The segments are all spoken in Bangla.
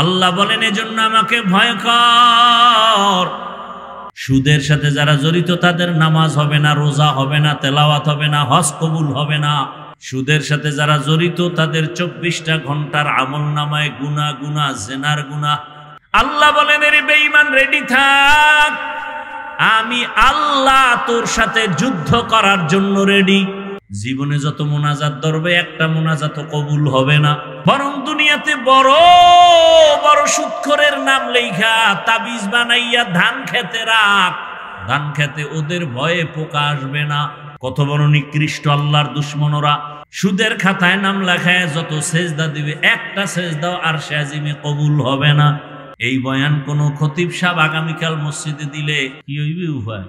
আল্লাহ বলেন এজন্য আমাকে ভয় কর। সুদের সাথে যারা জড়িত তাদের নামাজ হবে না, রোজা হবে না, তেলাওয়াত হবে না, হজ কবুল হবে না। সুদের সাথে যারা জড়িত তাদের 24টা ঘন্টার আমল নামায় গুনাহ গুনাহ, জিনার গুনাহ। আল্লাহ বলেন এর বেঈমান রেডি থাক, আমি আল্লাহ তোর সাথে যুদ্ধ করার জন্য রেডি। জীবনে যত মোনাজাত ধরবে একটা মোনাজাত কবুল হবে না, বরং দুনিয়াতে বড় বড় সুদখোরের নাম লেখা তাবিজ বানাইয়া ধান খেতে রাখ। ধান খেতে ওদের ভয়ে পোকা আসবে না। কত বড় নিকৃষ্ট আল্লাহর দুশমনরা। সুদের খাতায় নাম লেখায় যত সেজদা দিবে একটা সেজদাও আরশে আজিমে কবুল হবে না। এই বয়ান কোন খতিব সাহেব আগামীকাল মসজিদে দিলে কি হইবে? উপায়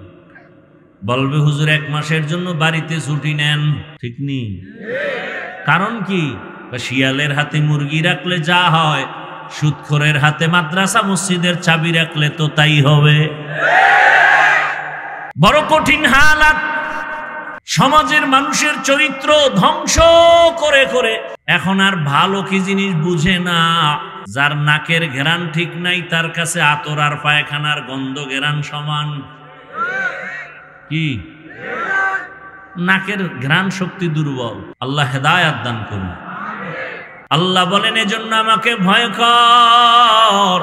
বলবে হুজুর 1 মাসের জন্য বাড়িতে ছুটি নেন। ঠিক নেই? কারণ কি? শিয়ালের হাতে মুরগি রাখলে যা হয়, সুদখোরের হাতে মাদ্রাসা মসজিদের চাবি রাখলে তো তাই হবে। বড় কঠিন হালাত। সমাজের মানুষের চরিত্র ধ্বংস করে করে এখন আর ভালো কি জিনিস বুঝে না। যার নাকের ঘেরান ঠিক নাই তার কাছে আতর আর পায়খানার গন্ধ ঘেরান সমান। কি? নাকের ঘ্রাণ শক্তি দুর্বল। আল্লাহ হেদায়াত দান করুন। আল্লাহ বলেন এজন্য আমাকে ভয় কর।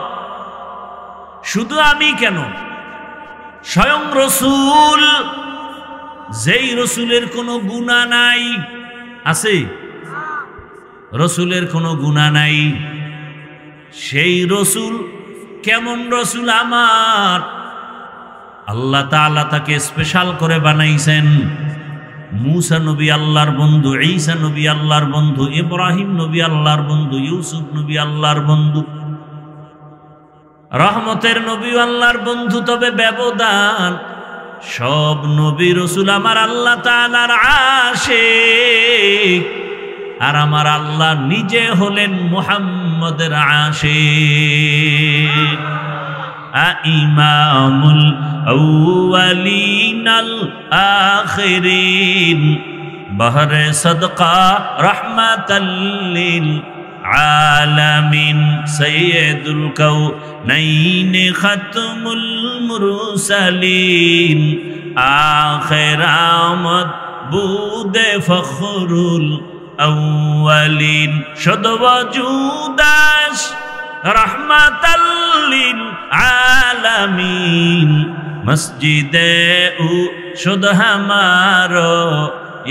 শুধু আমি কেন, স্বয়ং রসুল, যেই রসুলের কোনো গুনাহ নাই, আছে রসুলের কোনো গুনাহ নাই, সেই রসুল কেমন রসুল আমার? আল্লাহ তাআলা তাকে স্পেশাল করে বানাইছেন। মুসা নবী আল্লাহর বন্ধু, ঈসা নবী আল্লাহর বন্ধু, ইব্রাহিম নবী আল্লাহর বন্ধু, ইউসুফ নবী আল্লাহর বন্ধু, রহমতের নবী আল্লাহর বন্ধু। তবে ব্যবধান, সব নবী রসুল আমার আল্লাহ তাআলার আশিক, আর আমার আল্লাহ নিজে হলেন মুহাম্মদের আশিক। ইমামুল আউয়ালিনাল আখিরিন, বহরে সদকা রাহমাতাল লিল আলামিন, সাইয়্যিদুল কাউনাইন খাতমুল মুরসালিন, আখির আমদ বুদে ফখরুল আউয়ালিন, শুদ ওয়াজুদাস রহমাতাল লিল আলামিন, মসজিদে উ শুদ হামারো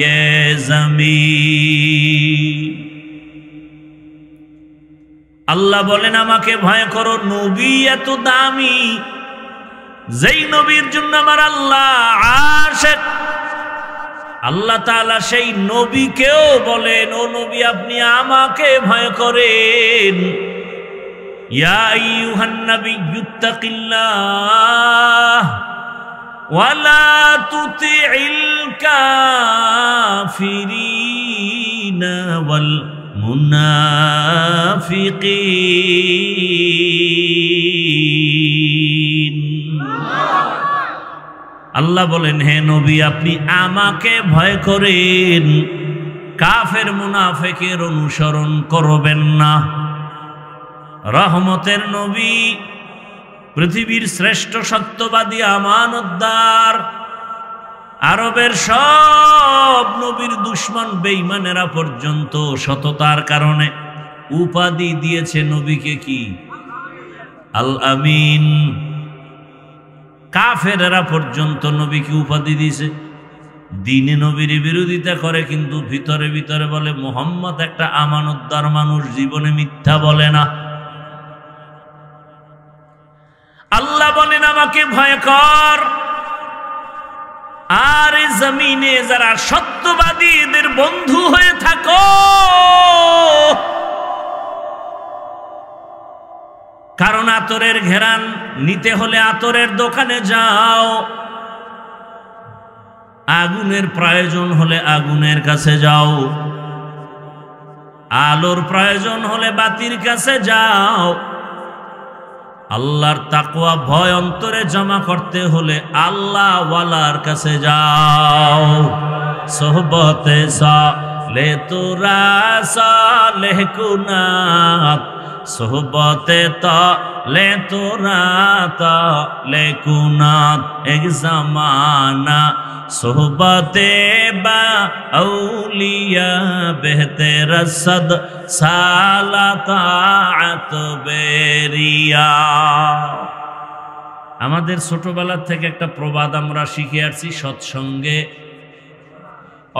ইয়ে জমিন। আল্লাহ বলেন আমাকে ভয় করো। নবী এত দামি, যেই নবীর জন্য আমার আল্লাহ আশিক। আল্লাহ তাআলা সেই নবীকেও বলেন, ও নবী আপনি আমাকে ভয় করেন। ইয়া আইয়ুহান নাবিয়্যুত্তাকিল্লাহ ওয়ালা তুতিইল কাফিরিনা ওয়াল মুনাফিকিন। আল্লাহ বলেন হে নবী আপনি আমাকে ভয় করেন, কাফের মুনাফিকের অনুসরণ করবেন না। রহমতের নবী, পৃথিবীর শ্রেষ্ঠ সত্যবাদী আমানতদার, আরবের সব নবীর দুশমন বেঈমানেরা পর্যন্ত সততার কারণে উপাধি দিয়েছে নবীকে কি? আল আমিন। কাফেরেরা পর্যন্ত নবীকে উপাধি দিয়েছে। দিনে নবীর বিরোধিতা করে কিন্তু ভিতরে ভিতরে বলে মুহাম্মদ একটা আমানতদার মানুষ, জীবনে মিথ্যা বলে না। আল্লাহ বলেন আমাকে ভয় কর। আর এই জমিনে যারা সত্যবাদী এদের বন্ধু হয়ে থাকো, কারণ আতরের ঘেরান নিতে হলে আতরের দোকানে যাও, আগুনের প্রয়োজন হলে আগুনের কাছে যাও, আলোর প্রয়োজন হলে বাতির কাছে যাও। আল্লাহর তাকওয়া ভয় অন্তরে জমা করতে হলে আল্লাহ ওয়ালার কাছে যাও। সোহবতে সালে তোরা সালেহ কুনাত, সোহবতে তলে তোরা তলে কুনাত এক জামানা সোহবতে বা আউলিয়া বেহতে রসদ সালাতাত বেরিয়া। আমাদের ছোটবেলা থেকে একটা প্রবাদ আমরা শিখে আসছি, সৎসঙ্গে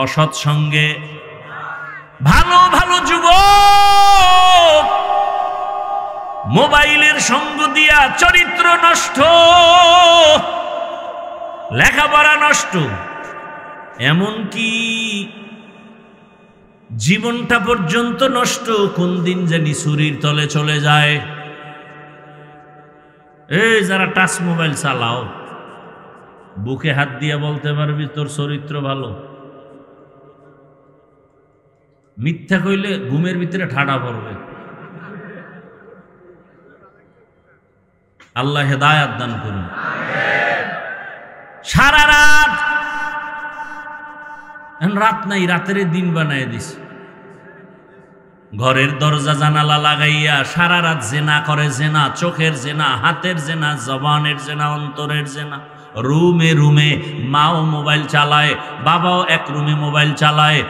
অসৎসঙ্গে। ভালো ভালো যুবক মোবাইলের সঙ্গ দিয়া চরিত্র নষ্ট, লেখাপড়া নষ্ট, এমনকি জীবনটা পর্যন্ত নষ্ট। কোন দিন জানি ছুরির তলে চলে যায়। এই যারা টাচ মোবাইল চালাও, বুকে হাত দিয়ে বলতে পারবি তোর চরিত্র ভালো? মিথ্যা কইলে ঘুমের ভিতরে ঠাডা পড়বে। আল্লাহ হেদায়াত দান করুন। সারা রাত, রাত নাই, রাতের দিন বানায় দিস। ঘরের দরজা জানালা লাগাইয়া সারা রাত জেনা করে, জেনা, চোখের জেনা, হাতের জেনা, জবানের জেনা, অন্তরের জেনা। রুমে রুমে মাও মোবাইল চালায়, বাবাও এক রুমে মোবাইল চালায়,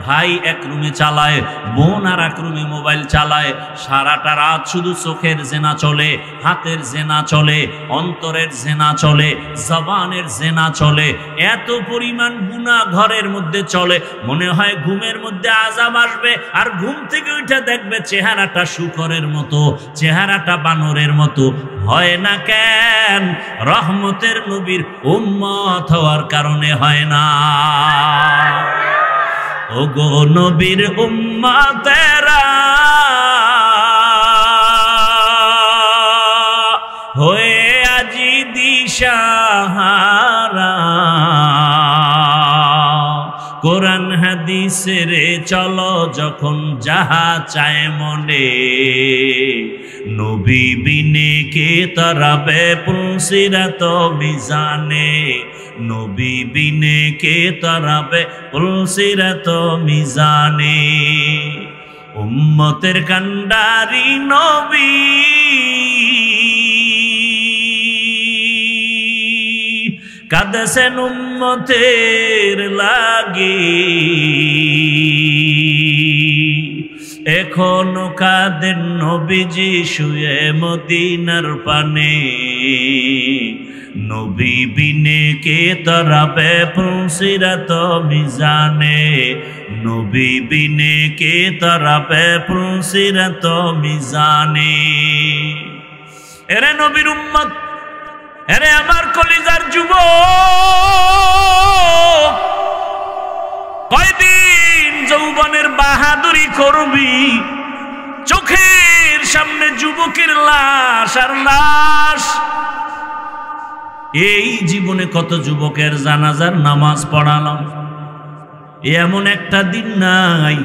ভাই এক রুমে চালায়, বোন আর এক রুমে মোবাইল চালায়। সারাটা রাত শুধু চোখের জেনা চলে, হাতের জেনা চলে, অন্তরের জেনা চলে, জবানের জেনা চলে। এত পরিমাণ গুনাহ ঘরের মধ্যে চলে, মনে হয় ঘুমের মধ্যে আযাব আসবে, আর ঘুম থেকে উঠে দেখবে চেহারাটা শূকরের মতো, চেহারাটা বানরের মতো। হয় না কেন? রহমতের নবীর উম্মত হওয়ার কারণে হয় না। ও গো নবীর উম্মতেরা, হয়ে আজি দিশাহারা, কোরআন হাদিসের চলো যখন যাহা চায় মনে, নবী বিনে কে তরাবে পুলসিরাত মিজানে, নবী বিনে কে তরাবে পুলসিরাত মিজানে। উম্মতের কান্ডারি নবী, কাঁদেছেন উম্মতের লাগি, এখনো কাঁদেন নবীজি শুয়ে মদিনার পানে, নবী বিনে কে তরাবে পুলসিরাত মিজানে, নবী বিনে কে তরাবে পুলসিরাত মিজানে। এরে নবীর উম্মত, এরে আমার কলিজার যুবক, কয়দিন যৌবনের বাহাদুরি করবি? চোখের সামনে যুবকের লাশ আর লাশ। এই জীবনে কত যুবকের জানাজার নামাজ পড়ালাম, এমন একটা দিন নাই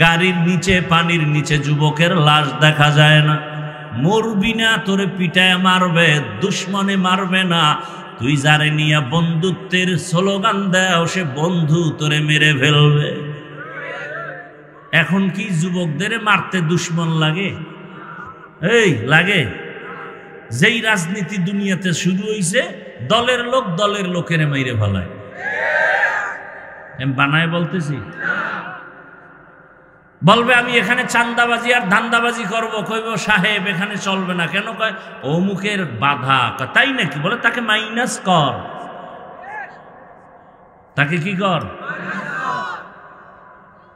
গাড়ির নিচে, পানির নিচে যুবকের লাশ দেখা যায় না। মরবি না, তোরে পিটায় মারবে, দুশ্মনে মারবে না। তুই যারে নিয়ে বন্ধুত্বের স্লোগান দেও, সে বন্ধু তোরে মেরে ফেলবে। এখন কি যুবকদের মারতে দুশ্মন লাগে? এই লাগে। যেই রাজনীতি দুনিয়াতে শুরু হইছে, দলের লোক দলের লোকের মাইরে ফেলায়। আমি বানায় বলতেছি, বলবে আমি এখানে চান্দাবাজি আর ধান্দাবাজি করব, কইব সাহেব এখানে চলবে না। কেন? কয় অমুকের বাধা। তাই নাকি? বলে তাকে মাইনাস কর, তাকে কি কর।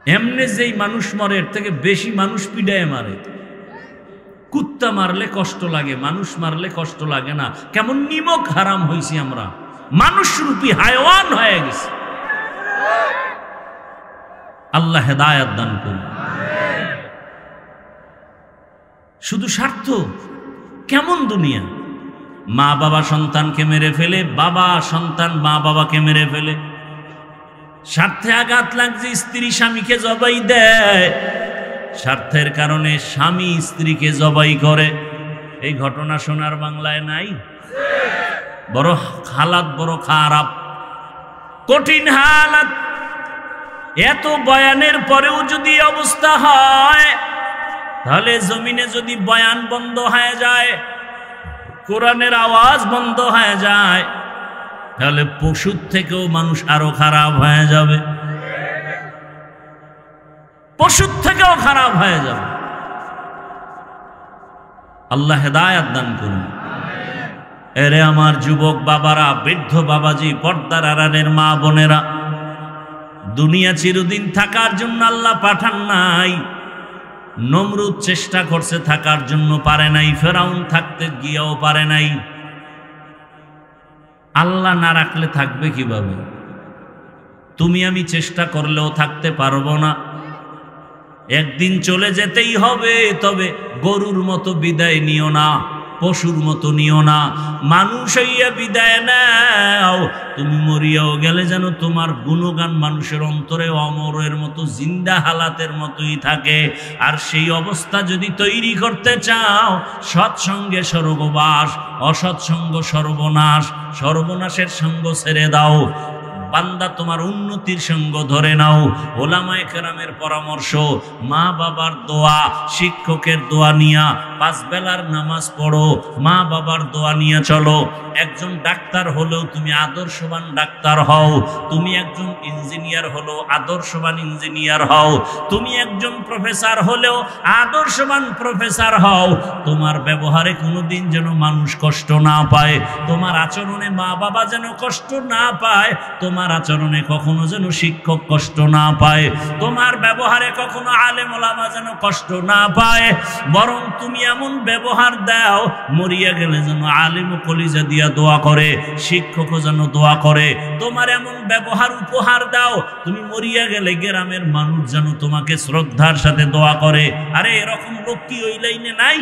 এমনি যেই মানুষ মরে, এর থেকে বেশি মানুষ পিডায় মারে। কুত্তা মারলে কষ্ট লাগে, মানুষ মারলে কষ্ট লাগে না। কেমন নিমক হারাম হয়েছি আমরা, মানুষ রূপী হায়ওয়ান হয়ে গেছে। আল্লাহ হেদায়াত দান করুন। শুধু স্বার্থ। কেমন দুনিয়া! মা বাবা সন্তানকে মেরে ফেলে, বাবা সন্তান মা বাবাকে মেরে ফেলে। স্বার্থে আঘাত লাগছে, স্ত্রী স্বামীকে জবাই দেয়। স্বার্থের কারণে স্বামী স্ত্রীকে জবাই করে। এই ঘটনা সোনার বাংলায় নাই? বড় হালাত, বড় খারাপ, কঠিন হালাত। এত বয়ানের পরেও যদি অবস্থা হয়, তাহলে জমিনে যদি বয়ান বন্ধ হয়ে যায়, কোরআনের আওয়াজ বন্ধ হয়ে যায়, তাহলে পশুর থেকেও মানুষ আরো খারাপ হয়ে যাবে, পশুর থেকেও খারাপ হয়ে যাবে। আল্লাহ হেদায়েত দান করুন। এরে আমার যুবক বাবারা, বৃদ্ধ বাবাজি, পর্দার আড়ালের মা বোনেরা, দুনিয়া চিরদিন থাকার জন্য আল্লাহ পাঠান নাই। নমরুদ চেষ্টা করছে থাকার জন্য, পারে নাই। ফেরাউন থাকতে গিয়েও পারে নাই। আল্লাহ না রাখলে থাকবে কিভাবে? তুমি আমি চেষ্টা করলেও থাকতে পারবো না, একদিন চলে যেতেই হবে। তবে গরুর মতো বিদায় নিও না, পশুর মতো নিও না, মানুষ হইয়া বিদায় নাও। তুমি মরিয়াও গেলে যেন তোমার গুণগান মানুষের অন্তরে অমরের মতো, জিন্দা হালাতের মতোই থাকে। আর সেই অবস্থা যদি তৈরি করতে চাও, সৎসঙ্গে স্বর্গবাস, অসৎসঙ্গ সর্বনাশ। সর্বনাশের সঙ্গ ছেড়ে দাও, বান্দা তোমার উন্নতির সঙ্গ ধরে নাও। ওলামায়ে কেরামের পরামর্শ, মা বাবার দোয়া, শিক্ষকের দোয়া নিয়া 5 বেলার নামাজ পড়ো, মা বাবার দোয়া নিয়ে চলো। একজন ডাক্তার হলেও তুমি আদর্শবান ডাক্তার হও, তুমি একজন ইঞ্জিনিয়ার হলেও আদর্শবান ইঞ্জিনিয়ার হও, তুমি একজন প্রফেসর হলেও আদর্শবান প্রফেসর হও। তোমার ব্যবহারে কোনোদিন যেন মানুষ কষ্ট না পায়, তোমার আচরণে মা বাবা যেন কষ্ট না পায়, তোমার আচরণে কখনো যেন শিক্ষক কষ্ট না পায়, তোমার ব্যবহারে কখনো আলেম ওলামা যেন কষ্ট না পায়। বরং তুমি এমন ব্যবহার দাও, মরিয়া গেলে যেন আলেম ও কলিজা দিয়া দোয়া করে, শিক্ষকও যেন দোয়া করে। তোমার এমন ব্যবহার উপহার দাও, তুমি মরিয়া গেলে গ্রামের মানুষ যেন তোমাকে শ্রদ্ধার সাথে দোয়া করে। আরে এরকম লোক কি ওই লাইনে নাই?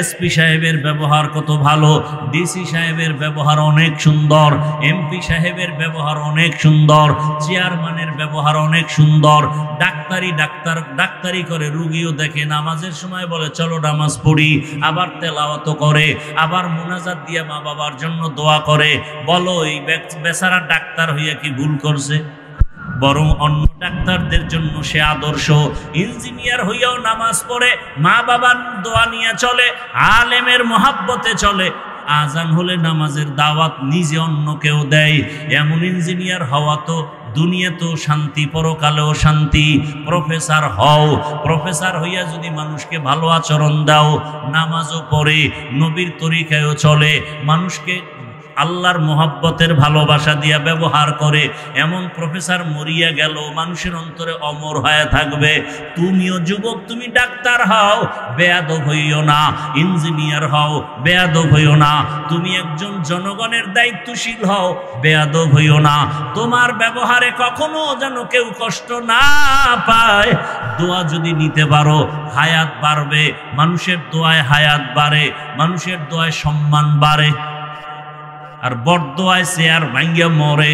এসপি সাহেবের ব্যবহার কত ভালো, ডিসি সাহেবের ব্যবহার অনেক সুন্দর, এমপি সাহেবের ব্যবহার অনেক সুন্দর, চেয়ারম্যানের ব্যবহার অনেক সুন্দর। ডাক্তারি করে, রুগীও দেখে, নামাজের সময় বলে চলো নামাজ পড়ি, আবার তেলাওয়াত করে, আবার মুনাজাত দিয়ে মা বাবার জন্য দোয়া করে। বলো এই বেচারা ডাক্তার হইয়া কি ভুল করছে? বরং অন্য ডাক্তারদের জন্য সে আদর্শ। ইঞ্জিনিয়ার হইয়াও নামাজ পড়ে, মা বাবার দোয়া নিয়ে চলে, আলেমের মহাব্বতে চলে, আজান হলে নামাজের দাওয়াত নিজে অন্যকেও দেয়। এমন ইঞ্জিনিয়ার হওয়া তো দুনিয়াতেও শান্তি, পরকালেও শান্তি। প্রফেসর হও, প্রফেসর হইয়া যদি মানুষকে ভালো আচরণ দাও, নামাজও পড়ে, নবীর তরিকায়ও চলে, মানুষকে আল্লাহর মোহাব্বতের ভালোবাসা দিয়া ব্যবহার করে, এমন প্রফেসর মরিয়া গেল মানুষের অন্তরে অমর হয়ে থাকবে। তুমিও যুবক, তুমি ডাক্তার হও, বেয়াদব হইও না। ইঞ্জিনিয়ার হও, বেয়াদব হইও না। তুমি একজন জনগণের দায়িত্বশীল হও, বেয়াদব হইও না। তোমার ব্যবহারে কখনো যেন কেউ কষ্ট না পায়। দোয়া যদি নিতে পারো, হায়াত বাড়বে। মানুষের দোয়ায় হায়াত বাড়ে, মানুষের দোয়ায় সম্মান বাড়ে। আর বড়দোয়ায় চেয়ার ভাঙ্গিয়া মরে,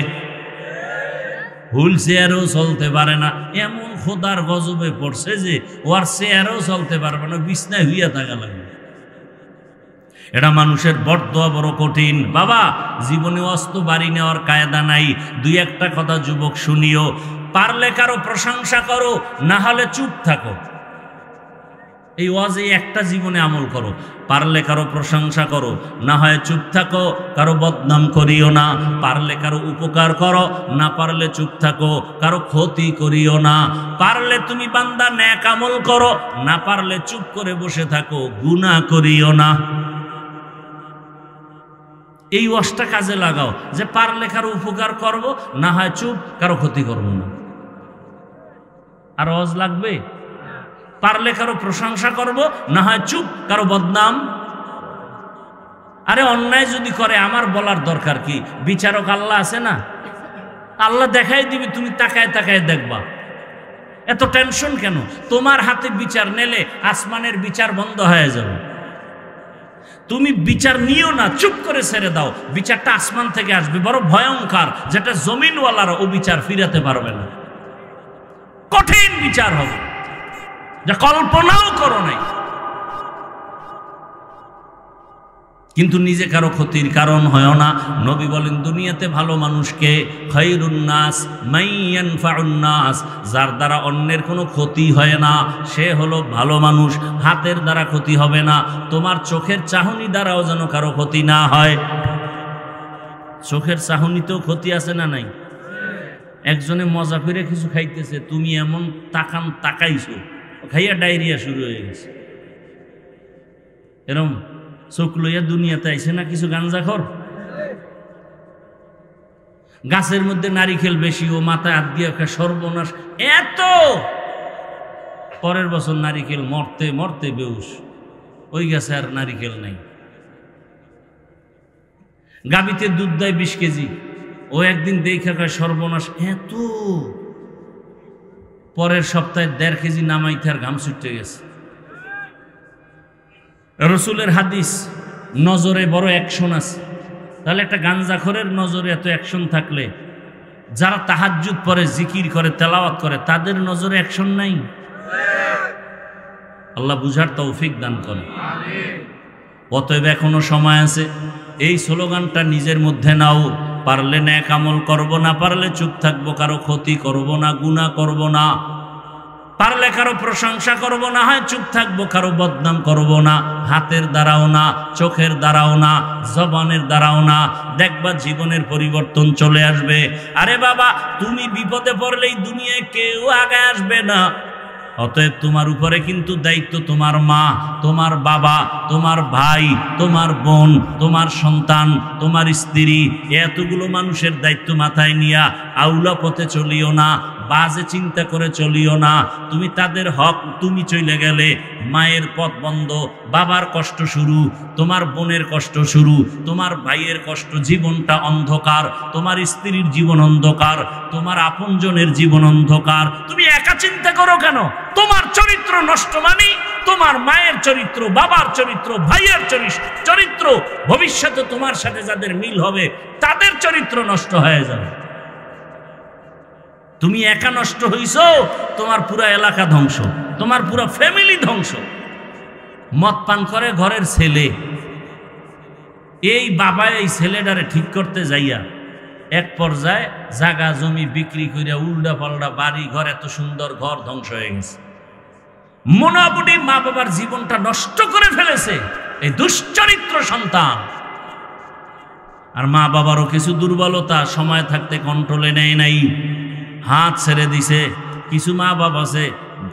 হুইল চেয়ারও চলতে পারে না। এমন খোদার গজবে পড়ছে যে ও আর চেয়ারও চলতে পারবে না, বিছনায় হইয়া থাকা লাগবে। এটা মানুষের বড়দোয়া বড় কঠিন। বাবা, জীবনে অস্ত বাড়ি নেওয়ার কায়দা নাই। 2-1টা কথা যুবক শুনিও। পারলে কারো প্রশংসা করো, না হলে চুপ থাকো। এই ওয়াজে একটা জীবনে আমল করো। পারলে কারো প্রশংসা করো, না হয় চুপ থাকো। কারো বদনাম করিও না। পারলে কারো উপকার করো, না পারলে চুপ থাকো। কারো ক্ষতি করিও না। পারলে তুমি বান্দা নেক আমল করো, না পারলে চুপ করে বসে থাকো, গুনাহ করিও না। এই ওয়াজটা কাজে লাগাও যে পারলে কারো উপকার করব, না হয় চুপ, কারো ক্ষতি করব না। আর ওয়াজ লাগবে? পারলে কারো প্রশংসা করব, না হয় চুপ, কারো বদনাম। আরে অন্যায় যদি করে আমার বলার দরকার কি? বিচারক আল্লাহ আছে না? আল্লাহ দেখাই দিবি, তুমি তাকায় তাকায় দেখবা। এত টেনশন কেন? তোমার হাতে বিচার নেলে আসমানের বিচার বন্ধ হয়ে যাবে। তুমি বিচার নিও না, চুপ করে ছেড়ে দাও। বিচারটা আসমান থেকে আসবে, বড় ভয়ঙ্কর, যেটা জমিনওয়ালারা ও বিচার ফিরাতে পারবে না। কঠিন বিচার হবে, যা কল্পনাও করো নাই। কিন্তু নিজে কারো ক্ষতির কারণ হয় না। নবী বলেন দুনিয়াতে ভালো মানুষকে খায়রুন নাস মান ইয়ানফাউন নাস, যার দ্বারা অন্যের কোনো ক্ষতি হয় না সে হলো ভালো মানুষ। হাতের দ্বারা ক্ষতি হবে না, তোমার চোখের চাহনি দ্বারাও যেন কারো ক্ষতি না হয়। চোখের চাহনিতেও ক্ষতি আছে না নাই? একজনে মজা করে কিছু খাইতেছে, তুমি এমন তাকাইছো, খাইয়া ডায়রিয়া শুরু হয়ে গেছে। এরম চোখ লইয়া দুনিয়াতে আইছে না কিছু গাঞ্জাখর। গাছের মধ্যে নারিকেল বেশি, ও মাথায় হাত দিয়ে সর্বনাশ এত, পরের বছর নারিকেল মরতে মরতে বেউস, ওই গাছে আর নারিকেল নাই। গাবিতে দুধ দেয় 20 কেজি, ও একদিন দেখা খায় সর্বনাশ এত, পরের সপ্তাহে 1.5 কেজি নামাইতে আর ঘাম ছুটে গেছে। রসুলের হাদিস, নজরে বড় অ্যাকশন আছে। তাহলে একটা গাঞ্জাখোরের নজরে এত অ্যাকশন থাকলে যারা তাহাজ্জুদ পড়ে, জিকির করে, তেলাওয়াত করে, তাদের নজরে অ্যাকশন নাই? আল্লাহ বুঝার তৌফিক দান করে। অতএব এখনো সময় আছে, এই স্লোগানটা নিজের মধ্যে নাও। পারলে নেক আমল করব, না পারলে চুপ থাকবো, কারো ক্ষতি করব না, গুনাহ করব না। পারলে কারো প্রশংসা করব না, হয় চুপ থাকবো, কারো বদনাম করব না। হাতের দ্বারাও না, চোখের দ্বারাও না, জবানের দ্বারাও না। দেখবা জীবনের পরিবর্তন চলে আসবে। আরে বাবা, তুমি বিপদে পড়লেই দুনিয়ায় কেউ আগে আসবে না। অতএব তোমার উপরে কিন্তু দায়িত্ব তোমার মা, তোমার বাবা, তোমার ভাই, তোমার বোন, তোমার সন্তান, তোমার স্ত্রী, এতগুলো মানুষের দায়িত্ব মাথায় নিয়া আউলা পথে চলিও না, বাজে চিন্তা করে চলিও না। তুমি তাদের হক, তুমি চলে গেলে মায়ের পথ বন্ধ, বাবার কষ্ট শুরু, তোমার বোনের কষ্ট শুরু, তোমার ভাইয়ের কষ্ট, জীবনটা অন্ধকার, তোমার স্ত্রীর জীবন অন্ধকার, তোমার আপনজনের জীবন অন্ধকার। তুমি একা চিন্তা করো কেন? তোমার চরিত্র নষ্ট মানে তোমার মায়ের চরিত্র, বাবার চরিত্র, ভাইয়ের চরিত্র, ভবিষ্যতে তোমার সাথে যাদের মিল হবে তাদের চরিত্র নষ্ট হয়ে যাবে। তুমি একা নষ্ট হইছো, তোমার পুরো এলাকা ধ্বংস, তোমার পুরো ফ্যামিলি ধ্বংস। মদ পান করে ঘরের ছেলে, এই বাবা এই ছেলেটারে ঠিক করতে যাইয়া এক পর্যায়ে জায়গা জমি বিক্রি করে উল্টা পাল্টা বাড়ি ঘর, এত সুন্দর ঘর ধ্বংস হয়ে গেছে। মোটামুটি মা বাবার জীবনটা নষ্ট করে ফেলেছে এই দুশ্চরিত্র সন্তান। আর মা বাবারও কিছু দুর্বলতা, সময় থাকতে কন্ট্রোলে নেয় নাই, হাত ছেড়ে দিছে। কিছু মা বাবা আছে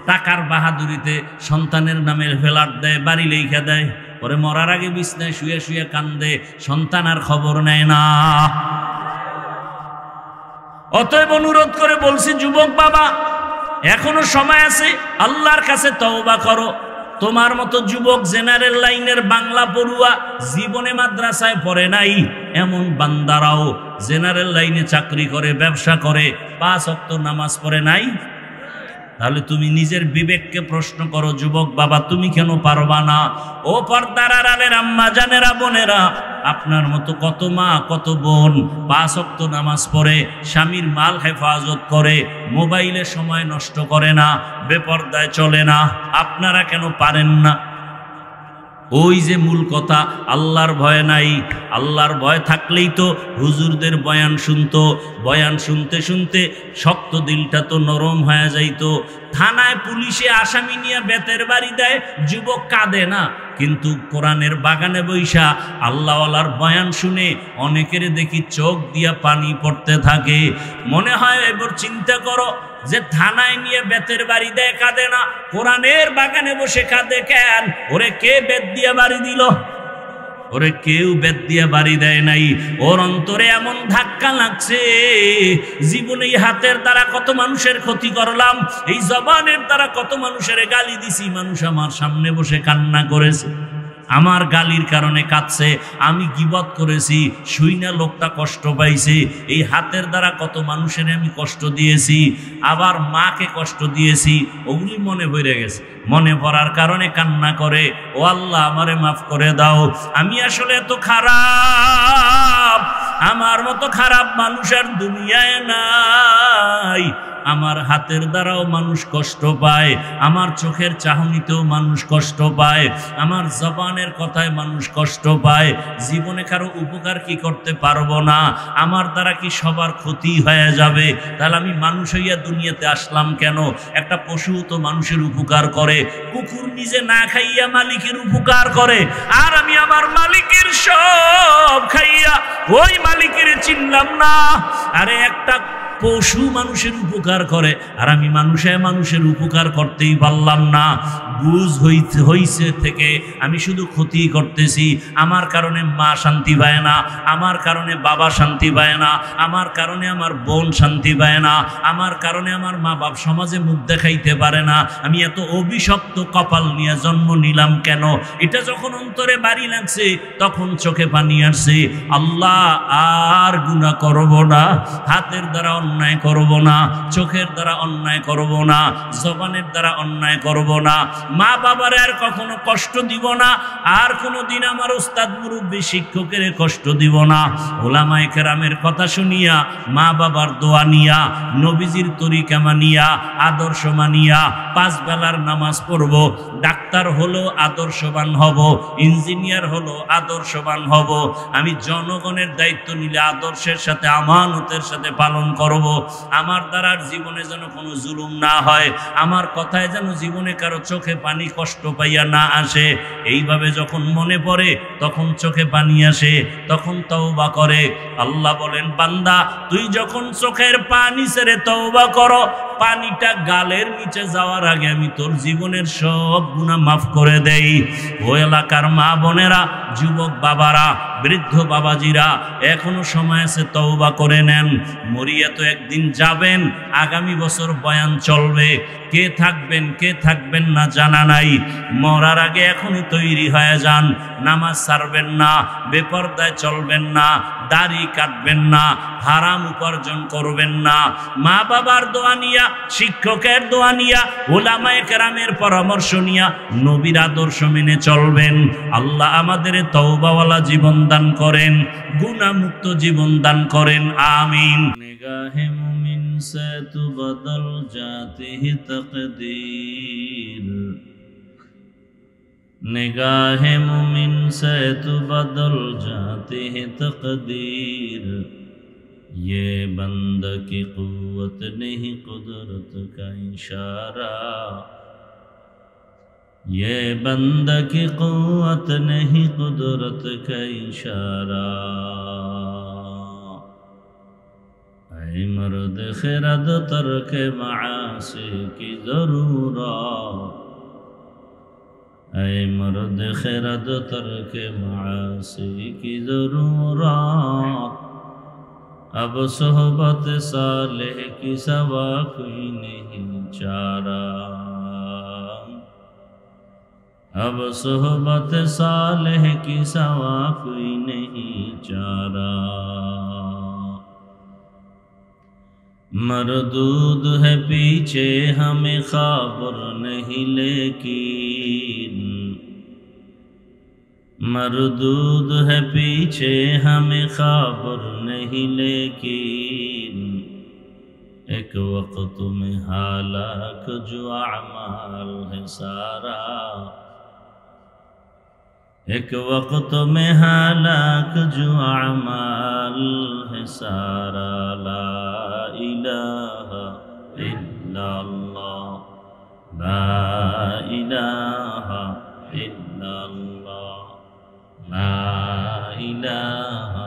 টাকার বাহাদুরিতে সন্তানের নামে ফ্ল্যাট দেয়, বাড়ি লেখা দেয়, পরে মরার আগে বিছনায় শুয়ে শুয়ে কান্দে, সন্তান আর খবর নেয় না। অতএব অনুরোধ করে বলছি, যুবক বাবা, এখনো সময় আছে, আল্লাহর কাছে তওবা করো। তোমার মতো যুবক জেনারেল লাইনের বাংলা পড়ুয়া, জীবনে মাদ্রাসায় পড়ে নাই এমন বান্দারাও জেনারেল লাইনে চাকরি করে, ব্যবসা করে, 5 ওয়াক্ত নামাজ পড়ে নাই। তাহলে তুমি নিজের বিবেককে প্রশ্ন করো, যুবক বাবা, তুমি কেন পারবা না? ও পর্দার আড়ালের আম্মা জানেরা, বোনেরা, আপনার মতো কত মা, কত বোন 5 ওয়াক্ত নামাজ পড়ে, স্বামীর মাল হেফাজত করে, মোবাইলে সময় নষ্ট করে না, বেপর্দায় চলে না। আপনারা কেন পারেন না? ওই যে মূল কথা, আল্লাহর ভয় নাই। আল্লাহর ভয় থাকলেই তো হুজুরদের বয়ান শুনতো, বয়ান শুনতে শুনতে শক্ত দিলটা তো নরম হয়ে যাইতো। থানায় পুলিশে আসামি নিয়ে বেতের বাড়ি দেয়, যুবক কাঁদে না, কিন্তু কোরআনের বাগানে বৈশা আল্লাহওয়ালার বয়ান শুনে অনেকের দেখি চোখ দিয়া পানি পড়তে থাকে। মনে হয় এবার চিন্তা করো, যে থানায় নিয়ে বেতের বাড়ি দেয় কাঁদে না, কোরআনের বাগানে বসে কাঁদে কেন? ওরে কে বেত দিয়ে বাড়ি দিল? ওরে কেউ বেত দিয়ে বাড়ি দেয় নাই। ওর অন্তরে এমন ধাক্কা লাগছে, জীবনে এই হাতের দ্বারা কত মানুষের ক্ষতি করলাম, এই জবানের দ্বারা কত মানুষের গালি দিছি, মানুষ আমার সামনে বসে কান্না করেছে, আমার গালির কারণে কাঁদছে, আমি গীবত করেছি, শুই না লোকটা কষ্ট পাইছে, এই হাতের দ্বারা কত মানুষের আমি কষ্ট দিয়েছি, আবার মাকে কষ্ট দিয়েছি, ওগুলি মনে পড়ে গেছে। মনে পড়ার কারণে কান্না করে, ও আল্লাহ আমারে মাফ করে দাও, আমি আসলে এত খারাপ, আমার মতো খারাপ মানুষ আর দুনিয়ায় নাই। আমার হাতের দ্বারাও মানুষ কষ্ট পায়, আমার চোখের চাহনিতেও মানুষ কষ্ট পায়, আমার জবানের কথায় মানুষ কষ্ট পায়। জীবনে কারো উপকার কি করতে পারবো না? আমার দ্বারা কি সবার ক্ষতি হয়ে যাবে? তাহলে আমি মানুষ হইয়া দুনিয়াতে আসলাম কেন? একটা পশু তো মানুষের উপকার করে, কুকুর নিজে না খাইয়া মালিকের উপকার করে, আর আমি আমার মালিকের সব খাইয়া ওই মালিকের চিনলাম না। আরে একটা পশু মানুষের উপকার করে, আর আমি মানুষের উপকার করতেই পারলাম না। বুঝ হইছে থেকে আমি শুধু ক্ষতি করতেছি। আমার কারণে মা শান্তি পায় না, আমার কারণে বাবা শান্তি পায় না, আমার কারণে আমার বোন শান্তি পায় না, আমার কারণে আমার মা বাপ সমাজে মুখ দেখাইতে পারে না। আমি এত অভিশপ্ত কপাল নিয়ে জন্ম নিলাম কেন? এটা যখন অন্তরে বাড়ি লাগছে তখন চোখে পানি আসছে। আল্লাহ আর গুনাহ করব না, হাতের দ্বারা অন্যায় করব না, চোখের দ্বারা অন্যায় করব না, জবানের দ্বারা অন্যায় করব না, মা বাবার আর কখনো কষ্ট দিব না, আর কোনোদিন আমার উস্তাদ মুরব্বী শিক্ষকের কষ্ট দিব না। ওলামায়ে কেরামের কথা শুনিয়া, মা বাবার দোয়া নিয়া, নবীজির তরিকা মানিয়া, আদর্শ মানিয়া 5 বেলার নামাজ পড়ব। ডাক্তার হলো আদর্শবান হব, ইঞ্জিনিয়ার হলো আদর্শবান হব। আমি জনগণের দায়িত্ব নিলে আদর্শের সাথে আমানতের সাথে পালন করব। আমার দ্বারা জীবনে যেন কোনো জুলুম না হয়, আমার কথায় যেন জীবনে কারো চোখে পানি কষ্ট পাইয়া না আসে। এইভাবে যখন মনে পড়ে তখন চোখে পানি আসে, তখন তওবা করে। আল্লাহ বলেন, বান্দা তুই যখন চোখের পানি ছেড়ে তওবা করো, পানিটা গালের নিচে যাওয়ার আগে আমি তোর জীবনের সব গুনাহ মাফ করে দেই। ও এলাকার মা বোনেরা, যুবক বাবারা, বৃদ্ধ বাবাজিরা, এখনো সময় আছে, তওবা করে নেন। মরিয়া তো একদিন যাবেন, আগামী বছর বয়ান চলবে। কে থাকবেন কে থাকবেন না জানা নাই। মরার আগে এখনই তৈরি হয়ে যান। নামাজ ছাড়বেন না, বেপরদায় চলবেন না, দাড়ি কাটবেন না, হারাম উপার্জন করবেন না। মা বাবার দোয়া নিয়া, শিক্ষকের দোয়া নিয়া, ওলামায়ে কেরামের পরামর্শ নিয়া নবীর আদর্শ মেনে চলবেন। আল্লাহ আমাদের তওবাওয়ালা জীবন দান করেন, গুনাহমুক্ত জীবন দান করেন। আমিন। নিগাহে মুমিন সে তু বদল জাতি হি তকদীর, निगाहे मुमिन से तू बदल जाती है तकदीर। ये बंद की कुव्वत नहीं कुदरत का इशारा, ये बंद की कुव्वत नहीं कुदरत का इशारा। ऐ मर्द खिरद तर्क मासी की ज़रूरत, ऐ मर्द खिरद तर्क मासी की ज़रूरत। अब सोहबत सालेह की सवा कोई नहीं चारा, अब सोहबत सालेह की सवा कोई नहीं चारा। मरदूद है पीछे हमें खबर नहीं लेकिन, मरदूद है पीछे हमें खबर नहीं लेकिन। एक वक्त में हालाक जो अमाल है सारा, एक वक्त में हालाक जो अमाल है सारा। ला इलाहा इल्लल्लाह, ला इलाहा इल्लल्लाह, ला इलाहा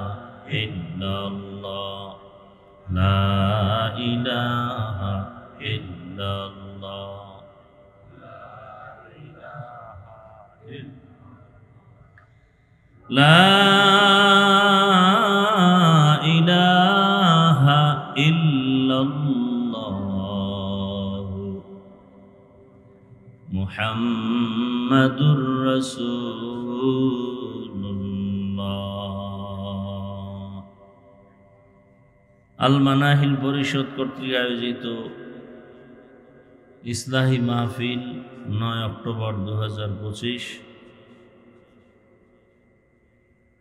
इल्लल्लाह, ला इलाहा इल्लल्लाह, ला इलाहा इल्लल्लाह मुहम्मदुर रसूलुल्लाह। আল মানাহিল পরিষদ কর্তৃক আয়োজিত ইসলাহি মাহফিল 9 অক্টোবর 2025।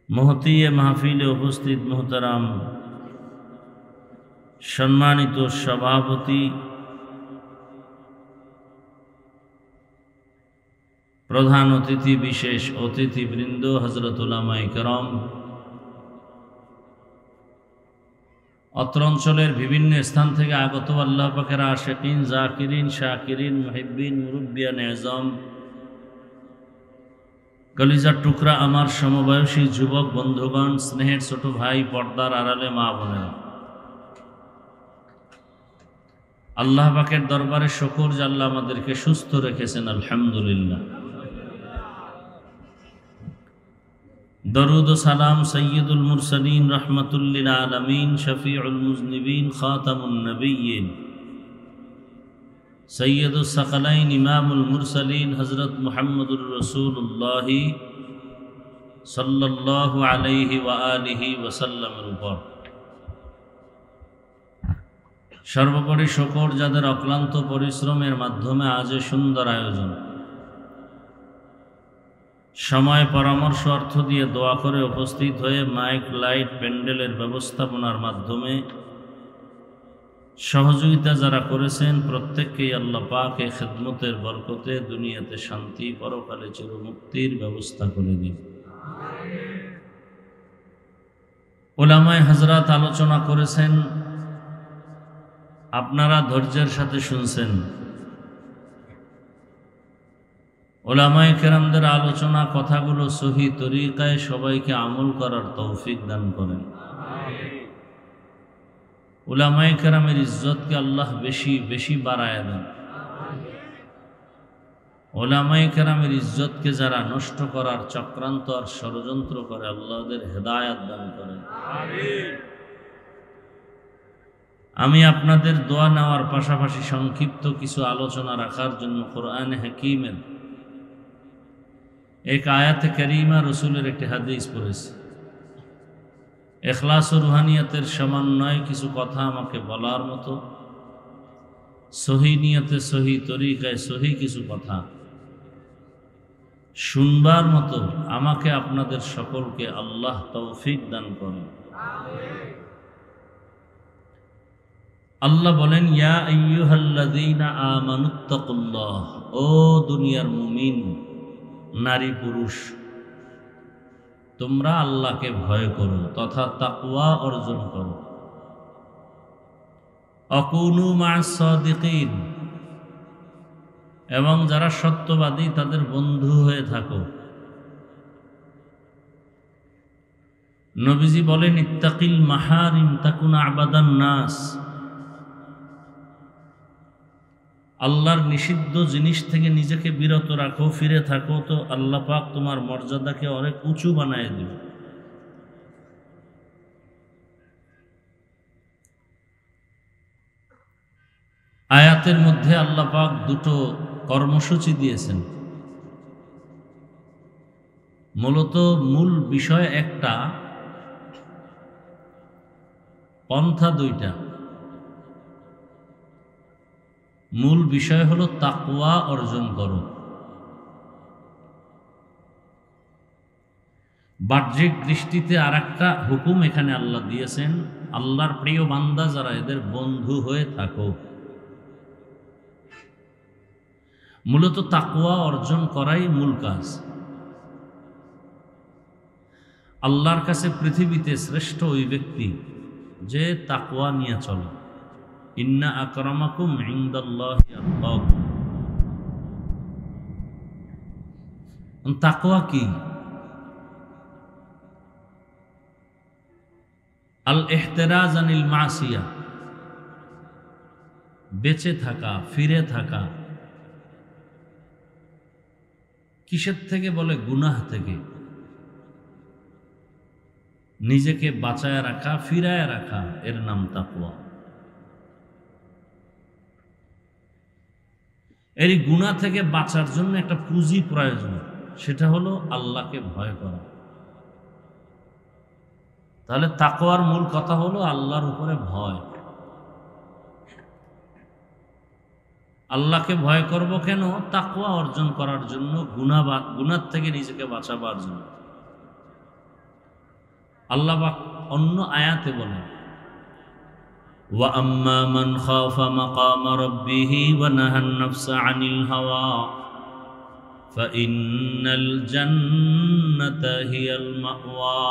মহতিয়ে মাহফিলে উপস্থিত মোহতারাম সম্মানিত সভাপতি প্রধান অতিথি, বিশেষ অতিথিবৃন্দ, হযরত উলামায়ে কেরাম, অত্র অঞ্চলের বিভিন্ন স্থান থেকে আগত আল্লাহ পাকের আশিকিন, জাকিরিন, শাকিরিন, মুহিব্বিন, মুরব্বিয়ান আযম, কলিজার টুকরা আমার সমবয়সী যুবক বন্ধুগণ, স্নেহের ছোট ভাই, পর্দার আড়ালে মা বোনেরা, আল্লাহ পাকের দরবারে শুকর যে আল্লাহ আমাদেরকে সুস্থ রেখেছেন, আলহামদুলিল্লাহ। দরুদ ও সালাম সৈয়দুল মুরসালিন, রাহমাতুল লিল আলামিন, শফিউল মুজনিবিন, খাতামুন নবিয়্যিন, সৈয়দুস সাকালাইন, ইমামুল মুরসালিন, হযরত মুহাম্মদুর রাসূলুল্লাহ সাল্লাল্লাহু আলাইহি ওয়া আলিহি ওয়া সাল্লামের উপর সর্বোপরি শুকর যাদের অক্লান্ত পরিশ্রমের মাধ্যমে আজ সুন্দর আয়োজন, সময়, পরামর্শ, অর্থ দিয়ে দোয়া করে উপস্থিত হয়ে মাইক, লাইট, প্যান্ডেলের ব্যবস্থাপনার মাধ্যমে সহযোগিতা যারা করেছেন, প্রত্যেককেই আল্লাহ পাক এই খিদমতের বরকতে দুনিয়াতে শান্তি, পরকালে চিরমুক্তির ব্যবস্থা করে দিন। উলামায়ে হযরত আলোচনা করেছেন, আপনারা ধৈর্যের সাথে শুনছেন। উলামায়ে কেরামদের আলোচনা কথাগুলো সহি তরিকায় সবাইকে আমল করার তৌফিক দান করেন। উলামায়ে কেরামের ইজ্জতকে আল্লাহ বেশি বেশি বাড়ায় দেন। উলামায়ে কেরামের ইজ্জতকে যারা নষ্ট করার চক্রান্ত আর ষড়যন্ত্র করে, আল্লাহ ওদের হেদায়েত দান করেন। আমি আপনাদের দোয়া নেওয়ার পাশাপাশি সংক্ষিপ্ত কিছু আলোচনা রাখার জন্য কোরআনে হাকীমের এক আয়াতে কারীমা, রসুলের একটি হাদিস পড়েছি। ইখলাস ও রুহানিয়াতের সমন্বয়ে কিছু কথা আমাকে বলার মতো, সহি নিয়তে, সহি তরিকায়, সহি কিছু কথা শুনবার মতো আমাকে আপনাদের সকলকে আল্লাহ তৌফিক দান করেন। আল্লাহ বলেন, ইয়া আইয়ুহাল্লাযীনা আমানুত্তাকুল্লাহ, ও দুনিয়ার মুমিন নারী পুরুষ, তোমরা আল্লাহকে ভয় করো তথা তাকওয়া অর্জন করো। আকুনু মা'আস সাদিকিন, এবং যারা সত্যবাদী তাদের বন্ধু হয়ে থাকো। নবীজি বলেন, ইত্তাকিল মাহারিম তাকুন আবাদান নাস, আল্লাহর নিষিদ্ধ জিনিস থেকে নিজেকে বিরত রাখো, ফিরে থাকো, তো আল্লাহ পাক তোমার মর্যাদাকে অনেক উঁচু বানায় দেবে। আয়াতের মধ্যে আল্লাহ পাক দুটো কর্মসূচি দিয়েছেন। মূলত মূল বিষয় একটা, পন্থা দুইটা। মূল বিষয় হলো তাকওয়া অর্জন করো। বাহ্যিক দৃষ্টিতে আর একটা হুকুম এখানে আল্লাহ দিয়েছেন, আল্লাহর প্রিয় বান্দা যারা, এদের বন্ধু হয়ে থাকো। মূলত তাকওয়া অর্জন করাই মূল কাজ। আল্লাহর কাছে পৃথিবীতে শ্রেষ্ঠ ওই ব্যক্তি যে তাকওয়া নিয়ে চলে। ইন্না আকরামাকুম ইনদাল্লাহি আতকাকুম। তাকওয়া কি? আল ইহতিরাজ আনিল মাসিয়া, বেঁচে থাকা, ফিরে থাকা। কিসের থেকে? বলে গুনাহ থেকে। নিজেকে বাঁচায় রাখা, ফিরায় রাখা, এর নাম তাকওয়া। এই গুনাহ থেকে বাঁচার জন্য একটা পুঁজি প্রয়োজন, সেটা হলো আল্লাহকে ভয় করা। তাহলে তাকওয়ার মূল কথা হলো আল্লাহর উপরে ভয়। আল্লাহকে ভয় করব কেন? তাকওয়া অর্জন করার জন্য, গুনাহ থেকে নিজেকে বাঁচাবার জন্য। আল্লাহ পাক অন্য আয়াতে বলেন, ওয়া আম্মা মান খাফা মাকামা রাব্বিহি ওয়া নাহান নাফসা আনিল হাওয়া فإن الجنة هي المأوى।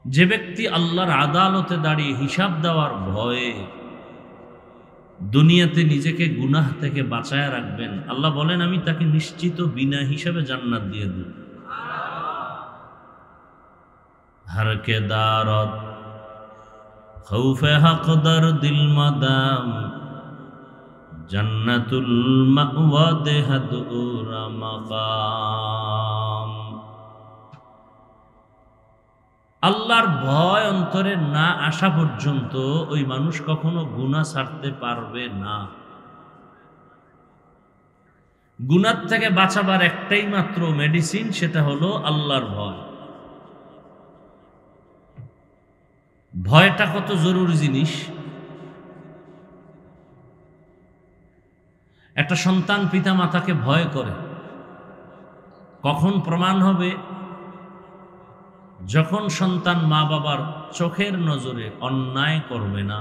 যে ব্যক্তি আল্লাহর আদালতে দাঁড়িয়ে হিসাব দেওয়ার ভয়ে দুনিয়াতে নিজেকে গুনাহ থেকে বাঁচায় রাখবেন, আল্লাহ বলেন আমি তাকে নিশ্চিত বিনা হিসাবে জান্নাত দিয়ে দেব। हर के दारत खौफे हक़दर दिल मदाम जन्नतुल मअवा देहदूरा मकाम। আল্লাহর ভয় অন্তরে না আসা পর্যন্ত ওই মানুষ কখনো গুনাহ ছাড়তে পারবে না। গুনাহ থেকে বাঁচাবার একটাই মাত্র মেডিসিন, সেটা হলো আল্লাহর ভয়। ভয়টা কত জরুরি জিনিস। একটা সন্তান পিতা মাতাকে ভয় করে, কখন প্রমাণ হবে? যখন সন্তান মা বাবার চোখের নজরে অন্যায় করবে না,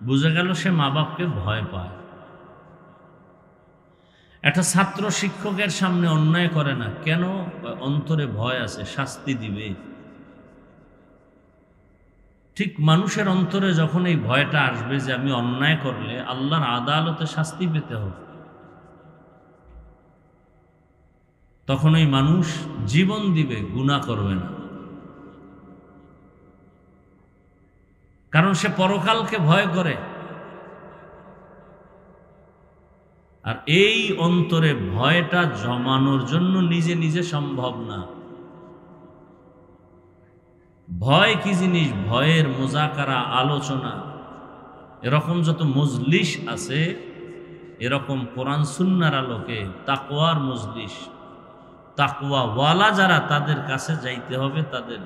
বুঝে গেল সে মা বাপকে ভয় পায়। একটা ছাত্র শিক্ষকের সামনে অন্যায় করে না কেন? অন্তরে ভয় আছে, শাস্তি দিবে। ঠিক মানুষের অন্তরে যখন এই ভয়টা আসবে যে আমি অন্যায় করলে আল্লাহর আদালতে শাস্তি পেতে হবে, তখন ওই মানুষ জীবন দিবে, গুনাহ করবে না। কারণ সে পরকালকে ভয় করে। আর এই অন্তরে ভয়টা জমানোর জন্য নিজে নিজে সম্ভব না। ভয় কি জিনিস? ভয়ের মুজাকারা, আলোচনা, এরকম যত মজলিস আছে, এরকম কোরআন সুন্নাহর আলোকে তাকওয়ার মজলিস, তাকওয়া ওয়ালা যারা, তাদের কাছে যাইতে হবে, তাদের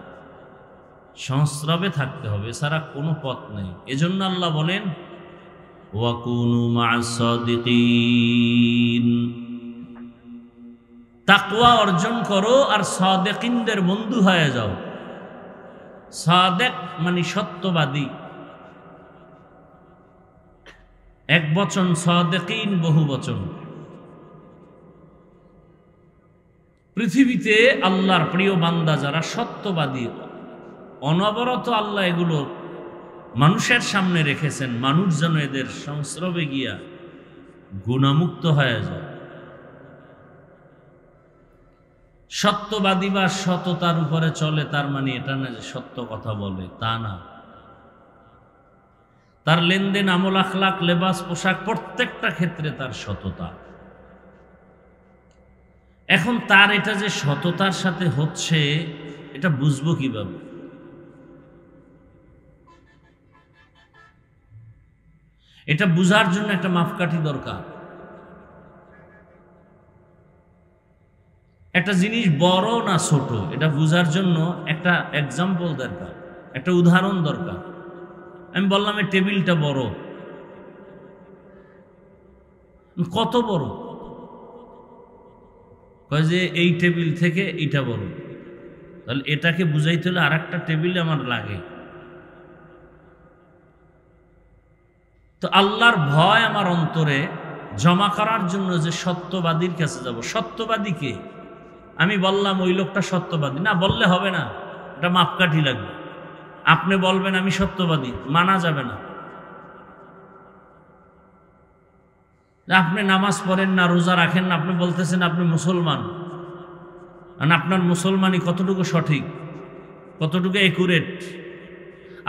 সংস্রবে থাকতে হবে, এছাড়া কোনো পথ নেই। এজন্য আল্লাহ বলেন ওয়াকুনু মা'আস সাদিকিন, তাকওয়া অর্জন করো আর সাদিকিনদের বন্ধু হয়ে যাও। সাদেক মানে সত্যবাদী, এক বচন, সাদেকিন বহু বচন। পৃথিবীতে আল্লাহর প্রিয় বান্দা যারা সত্যবাদী, অনবরত আল্লাহ এগুলো মানুষের সামনে রেখেছেন, মানুষ যেন এদের সংস্রবে গিয়া গুণামুক্ত হয়ে যায়। সত্যবাদী বা সততার উপরে চলে, তার মানে এটা না যে সত্য কথা বলে, তা না। তার লেনদেন, আমল, আখলাক, লেবাস, পোশাক, প্রত্যেকটা ক্ষেত্রে তার সততা। এখন তার এটা যে সততার সাথে হচ্ছে, এটা বুঝবো কিভাবে? এটা বুঝার জন্য একটা মাপকাঠি দরকার। একটা জিনিস বড় না ছোট, এটা বুঝার জন্য একটা এক্সাম্পল দরকার, একটা উদাহরণ দরকার। আমি বললাম এই টেবিলটা বড়, কত বড়? কয় যে এই টেবিল থেকে এইটা বড়। তাহলে এটাকে বুঝাইতে হলে আর একটা টেবিল আমার লাগে। তো আল্লাহর ভয় আমার অন্তরে জমা করার জন্য যে সত্যবাদীর কাছে যাব। সত্যবাদীকে আমি বললাম ওই লোকটা সত্যবাদী না, বললে হবে না, এটা মাপকাঠি লাগবে। আপনি বলবেন আমি সত্যবাদী, মানা যাবে না। আপনি নামাজ পড়েন না, রোজা রাখেন না, আপনি বলতেছেন আপনি মুসলমান, আপনার মুসলমানই কতটুকু সঠিক, কতটুকু একুরেট,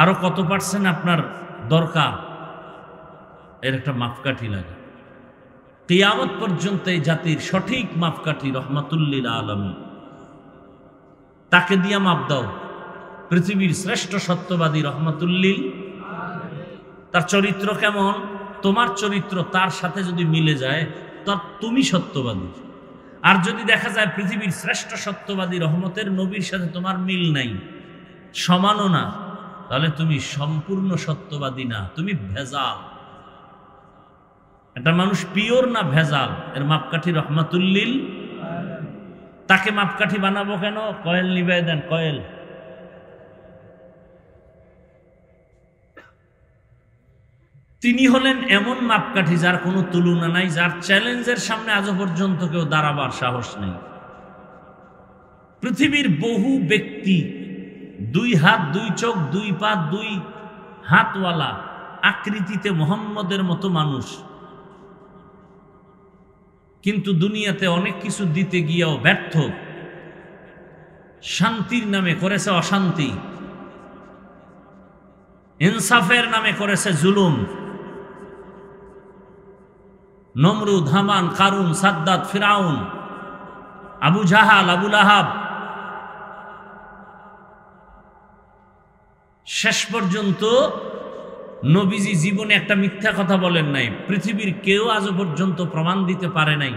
আরো কত পার্সেন্ট আপনার দরকার, এর একটা মাপকাঠি লাগে। কিয়ামত পর্যন্ত এই জাতির সঠিক মাপকাঠি রহমাতুল্লিল আলামিন, তাকে দিয়া মাপ দাও। পৃথিবীর শ্রেষ্ঠ সত্যবাদী রহমাতুল্লিল, তার চরিত্র কেমন? তোমার চরিত্র তার সাথে যদি মিলে যায় তা তুমি সত্যবাদী। আর যদি দেখা যায় পৃথিবীর শ্রেষ্ঠ সত্যবাদী রহমতের নবীর সাথে তোমার মিল নাই, সমানও না, তাহলে তুমি সম্পূর্ণ সত্যবাদী না, তুমি ভেজাল। একটা মানুষ পিওর না ভেজাল, এর মাপকাঠি রহমাতুল্লিল। তাকে মাপকাঠি বানাবো কেন? কয়েল নিবে দেন, কয়েল। তিনি হলেন এমন মাপকাঠি যার কোনো তুলনা নাই, যার চ্যালেঞ্জের সামনে আজও পর্যন্ত কেউ দাঁড়াবার সাহস নেই। পৃথিবীর বহু ব্যক্তি 2 হাত 2 চোখ 2 পা 2 হাতওয়ালা আকৃতিতে মুহাম্মদের মতো মানুষ, কিন্তু দুনিয়াতে অনেক কিছু দিতে গিয়েও ব্যর্থ। শান্তির নামে করেছে অশান্তি, ইনসাফের নামে করেছে জুলুম। নমরুদ, হামান, কারুন, সাদ্দাত, ফিরাউন, আবু জাহাল, আবু লাহাব, শেষ পর্যন্ত নবীজি জীবনে একটা মিথ্যা কথা বলেন নাই। পৃথিবীর কেউ আজও পর্যন্ত প্রমাণ দিতে পারে নাই।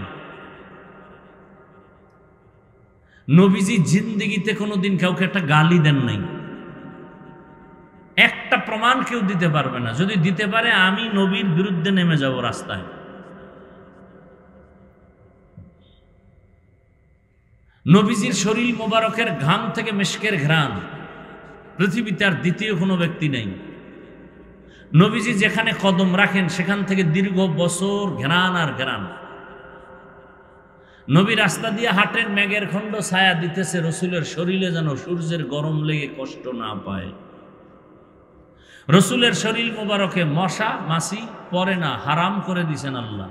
নবীজি জিন্দেগিতে কোনোদিন কাউকে একটা গালি দেন নাই। একটা প্রমাণ কেউ দিতে পারবে না। যদি দিতে পারে, আমি নবীর বিরুদ্ধে নেমে যাব রাস্তায়। নবীজির শরীর মোবারকের ঘাম থেকে মিশকের ঘ্রাণ পৃথিবীতে আর দ্বিতীয় কোনো ব্যক্তি নেই। নবীজি যেখানে কদম রাখেন সেখান থেকে দীর্ঘ বছর ঘ্রাণ আর ঘ্রাণ। নবী রাস্তা দিয়ে হাঁটেন, মেঘের খণ্ড ছায়া দিতেছে রসুলের শরীরে যেন সূর্যের গরম লেগে কষ্ট না পায়। রসুলের শরীর মোবারকে মশা মাছি পড়ে না, হারাম করে দিছেন আল্লাহ।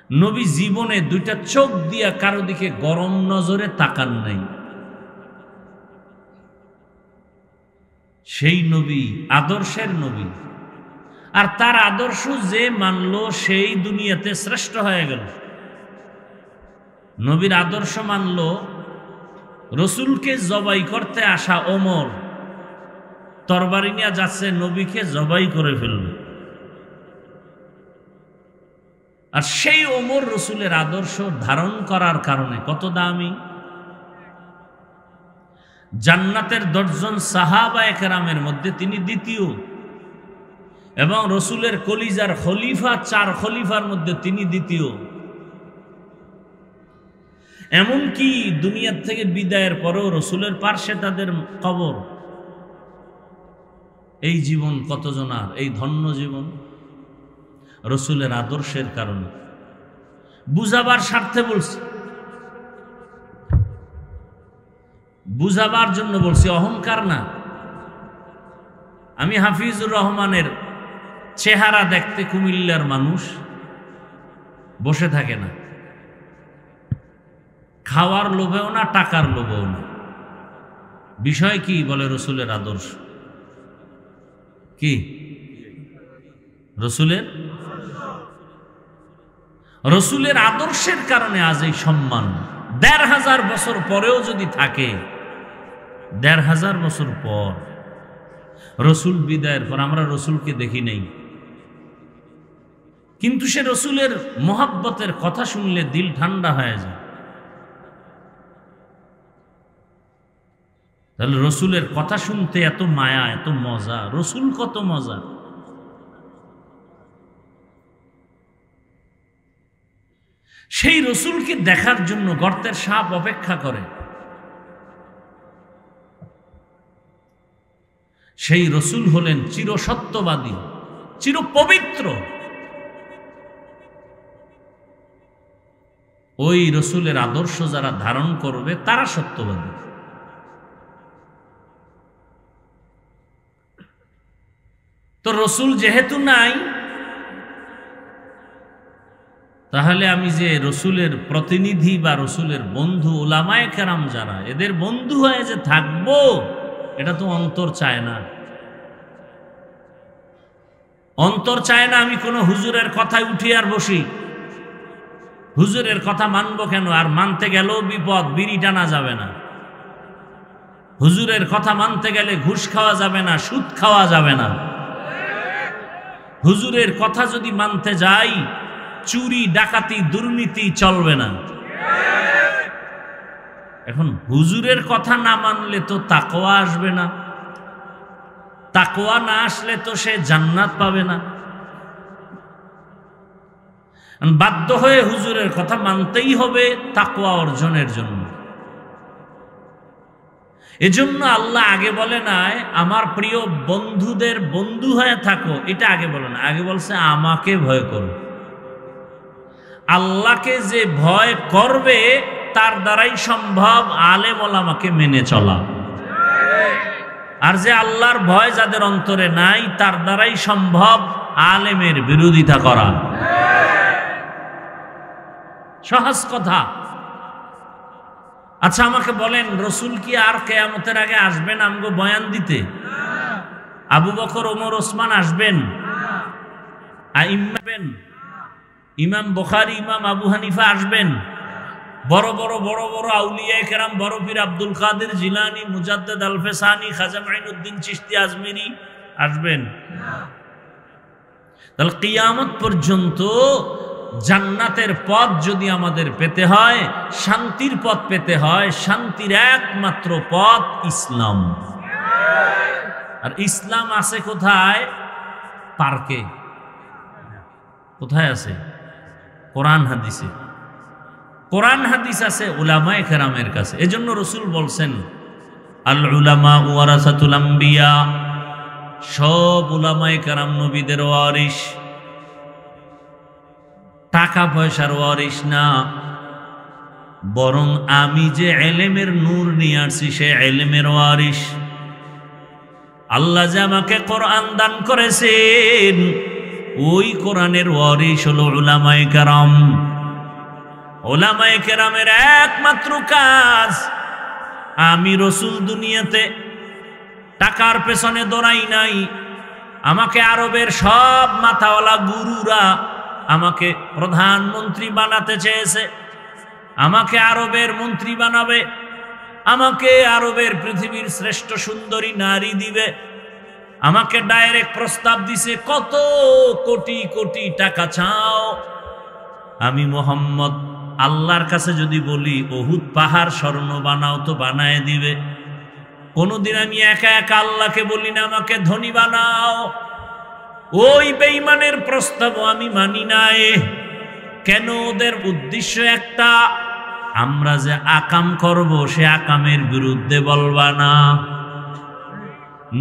নবী জীবনে 2টা চোখ দিয়া কারো দিকে গরম নজরে তাকান নাই। সেই নবী আদর্শের নবী, আর তার আদর্শ যে মানল সেই দুনিয়াতে শ্রেষ্ঠ হয়ে গেল। নবীর আদর্শ মানল, রসুলকে জবাই করতে আসা ওমর তরবারি নিয়ে যাচ্ছে, নবীকে জবাই করে ফেলবে। আর সেই ওমর রসুলের আদর্শ ধারণ করার কারণে কত দামি। জান্নাতের 10 জন সাহাবায়ে কেরামের মধ্যে তিনি দ্বিতীয়, এবং রসুলের কলিজার খলিফা 4 খলিফার মধ্যে তিনি দ্বিতীয়। এমনকি দুনিয়ার থেকে বিদায়ের পরেও রসুলের পার্শ্বে তাদের কবর। এই জীবন কতজনার, এই ধন্য জীবন রসুলের আদর্শের কারণে। বুঝাবার স্বার্থে বলছি, বুঝাবার জন্য বলছি, অহংকার না। আমি হাফিজুর রহমানের চেহারা দেখতে কুমিল্লার মানুষ বসে থাকে না, খাওয়ার লোভেও না, টাকার লোভেও না। বিষয় কি? বলে রসুলের আদর্শ। কি রসুলের আদর্শের কারণে আজ এই সম্মান। 1500 বছর পরেও যদি থাকে, 1500 বছর পর রসুল বিদায়ের পর আমরা রসুলকে দেখি নেই, কিন্তু সে রসুলের মোহাব্বতের কথা শুনলে দিল ঠান্ডা হয়ে যায়। তাহলে রসুলের কথা শুনতে এত মায়া, এত মজা। রসুল কত মজা। সেই রসুলকে দেখার জন্য গর্তের সাপ অপেক্ষা করে। সেই রসুল হলেন চিরসত্যবাদী, চিরপবিত্র। ওই রসুলের আদর্শ যারা ধারণ করবে তারা সত্যবাদী। তো রসুল যেহেতু নাই, তাহলে আমি যে রসুলের প্রতিনিধি বা রসুলের বন্ধু উলামায়ে কেরাম যারা, এদের বন্ধু হয়ে যে থাকবো, এটা তো অন্তর চায় না। অন্তর চায় না আমি কোনো হুজুরের কথায় উঠি আর বসি। হুজুরের কথা মানবো কেন? আর মানতে গেলেও বিপদ, বিড়ি টানা যাবে না। হুজুরের কথা মানতে গেলে ঘুষ খাওয়া যাবে না, সুদ খাওয়া যাবে না। হুজুরের কথা যদি মানতে যাই, চুরি ডাকাতি দুর্নীতি চলবে না। এখন হুজুরের কথা না মানলে তো তাকওয়া আসবে না, তাকওয়া না আসলে তো সে জান্নাত পাবে না। বাধ্য হয়ে হুজুরের কথা মানতেই হবে তাকওয়া অর্জনের জন্য। এজন্য আল্লাহ আগে বলে নাই আমার প্রিয় বন্ধুদের বন্ধু হয়ে থাকো, এটা আগে বলে না, আগে বলছে আমাকে ভয় করো। আল্লাহকে যে ভয় করবে তার দ্বারাই সম্ভব আলেম ওলামাকে মেনে চলা। আর যে আল্লাহর ভয় যাদের অন্তরে নাই তার দ্বারাই সম্ভব আলেমের বিরোধিতা করা। সহজ কথা। আচ্ছা আমাকে বলেন, রসুল কি আর কিয়ামতের আগে আসবেন আমগো বয়ান দিতে? আবু বকর, ওমর, ওসমান আসবেন? আইম্মাবেন? ইমাম বুখারী, ইমাম আবু হানিফা আসবেন? বড় বড় বড় বড় আউলিয়ায়ে কেরাম, বড় পীর আব্দুল কাদের জিলানী, মুজাদ্দেদ আল ফেসানি, খাজা মাইনুদ্দিন চিশতি আজমিরি আসবেন? তাহলে কিয়ামত পর্যন্ত জান্নাতের পথ যদি আমাদের পেতে হয়, শান্তির পথ পেতে হয়, শান্তির একমাত্র পথ ইসলাম। আর ইসলাম আছে কোথায়? পার্কে। কোথায় আছে? কোরআন হাদিসে। কোরআন হাদিস আছে উলামায়ে কেরামের কাছে। এজন্য রাসূল বলছেন আল উলামা ওয়ারাসাতুল আম্বিয়া, সব উলামায়ে কেরাম নবীদের ওয়ারিস, টাকা পয়সার ওয়ারিস না, বরং আমি যে ইলমের নূর নিয়ে আসছি সে ইলমের ওয়ারিস। আল্লাহ যে আমাকে কোরআন দান করেছেন ওই কোরআনের ওয়ারিস হলো উলামায়ে কেরাম। উলামায়ে কেরামের একমাত্র কাজ, আমি রাসূল দুনিয়াতে টাকার পেছনে দৌড়াই নাই। আমাকে আরবের সব মাথাওয়ালা গুরুরা আমাকে প্রধানমন্ত্রী বানাতে চেয়েছে, আমাকে আরবের মন্ত্রী বানাবে, আমাকে আরবের পৃথিবীর শ্রেষ্ঠ সুন্দরী নারী দিবে, আমাকে ডাইরেক্ট প্রস্তাব দিছে কত কোটি কোটি টাকা চাও। আমি মুহাম্মদ আল্লাহর কাছে যদি বলি উহুদ পাহাড় স্বর্ণ বানাও তো বানায় দিবে। কোনদিন আমি একা একা আল্লাহকে বলি না আমাকে ধনী বানাও। ওই বেঈমানের প্রস্তাব আমি মানি নাই। কেন? ওদের উদ্দেশ্য একটা, আমরা যে আকাম করব সে আকামের বিরুদ্ধে বলবা না।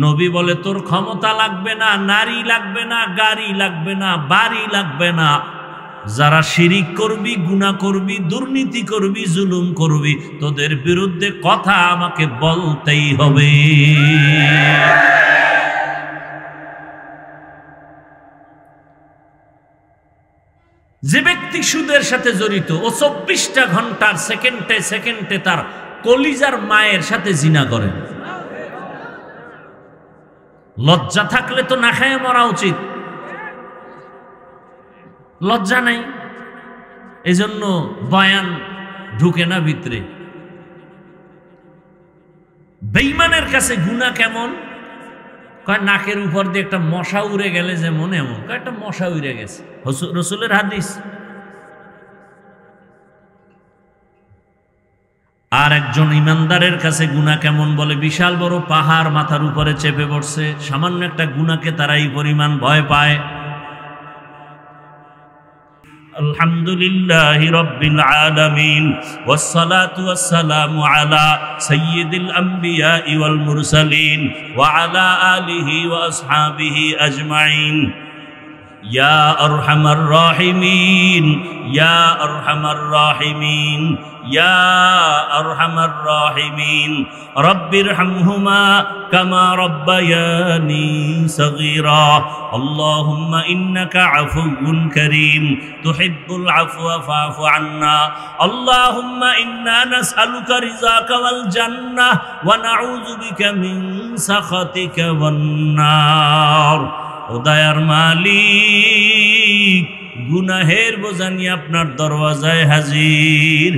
নবী বলে তোর ক্ষমতা লাগবে না, নারী লাগবে না, গাড়ি লাগবে না, বাড়ি লাগবে না, যারা শিরিক করবি, গুনাহ করবি, দুর্নীতি করবি, জুলুম করবি, তোদের বিরুদ্ধে কথা আমাকে বলতেই হবে। যে ব্যক্তি সুদের সাথে জড়িত ও 24টা ঘন্টার সেকেন্ডে সেকেন্ডে তার কলিজার মায়ের সাথে জিনা করে, লজ্জা থাকলে তো না খায় মরা উচিত। লজ্জা নাই, এজন্য বয়ান ঢুকে না ভিতরে। বেঈমানের কাছে গুনাহ কেমন? কয় নাকের উপর দিয়ে একটা মশা উড়ে গেলে যেমন এমন, কয় একটা মশা উড়ে গেছে, রাসূলের হাদিস। আর একজন ইমানদারের কাছে গুনাহ কেমন? বলে বিশাল বড় পাহাড় মাথার উপরে চেপে পড়ছে, সামান্য একটা গুনাহকে তারা এই পরিমাণ ভয় পায়। আলহামদুলিল্লাহি রাব্বিল আলামিন ওয়াসসালাতু ওয়াসসালামু আলা সাইয়্যিদিল আমবিয়া ওয়াল মুরসালিন ওয়া আলা আলিহি ওয়া আসহাবিহি আজমাইন। ইয়া আরহামার রাহিমিন, ইয়া আরহামার রাহিমিন, ইয়া আরহামার রাহিমিন। রব্বিরহামহুমা কামা রব্বায়ানি সগীরা। আল্লাহুম্মা ইন্নাকা আফুউন কারীম তুহিব্বুল আফওয়া ফাআফু আন্না। আল্লাহুম্মা ইন্না নাসআলুকা রিযাকা ওয়াল জান্নাহ ওয়া নাউযু বিকা মিন সাখাতিকা ওয়ান নার। ও দয়ার মালিক, গুনাহের বোঝা নিয়ে আপনার দরওয়াজায় হাজির।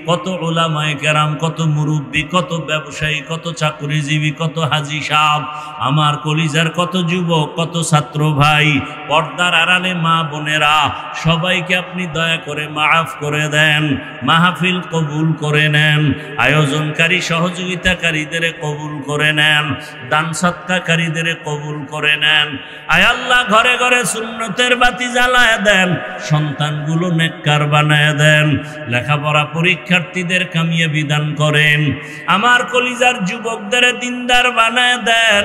কত উলামায়ে কেরাম, কত মুরব্বী, কত ব্যবসায়ী, কত চাকরিজীবী, কত হাজী সাহেব, আমার কলিজার কত যুবক, কত ছাত্র ভাই, পর্দার আড়ালে মা বোনেরা, সবাইকে আপনি দয়া করে মাফ করে দেন, মাহফিল কবুল করে নেন, আয়োজনকারী সহযোগিতাকারীদের কবুল করে নেন, দান সৎকারীদের কবুল করে নেন। আয় আল্লাহ, ঘরে ঘরে সুন্নতের বাতি জ্বালায় দেন, সন্তানগুলো নেককার বানায় দেন, লেখাপড়া পরীক্ষা পরীক্ষার্থীদের কামিয়াবি দান করেন। আমার কলিজার যুবকদের দিনদার বানায় দেন,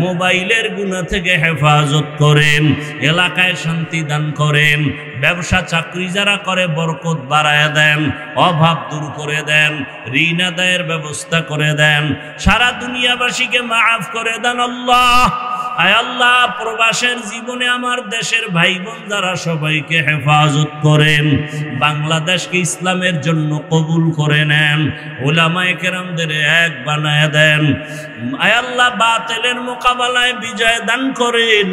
মোবাইলের গুনাহ থেকে হেফাজত করেন, এলাকায় শান্তি দান করেন, ব্যবসা চাকরি যারা করে বরকত বাড়ায় দেন, অভাব দূর করে দেন, ঋণ আদায়ের ব্যবস্থা করে দেন, সারা দুনিয়াবাসীকে মাফ করে দেন আল্লাহ। আয় আল্লাহ, প্রবাসের জীবনে আমার দেশের ভাই বোন যারা সবাইকে হেফাজত করেন, বাংলাদেশকে ইসলামের জন্য কবুল করে নেন, উলামায়ে কেরামদের এক বানায় দেন। আয় আল্লাহ, বাতিলের মোকাবেলায় বিজয় দান করেন,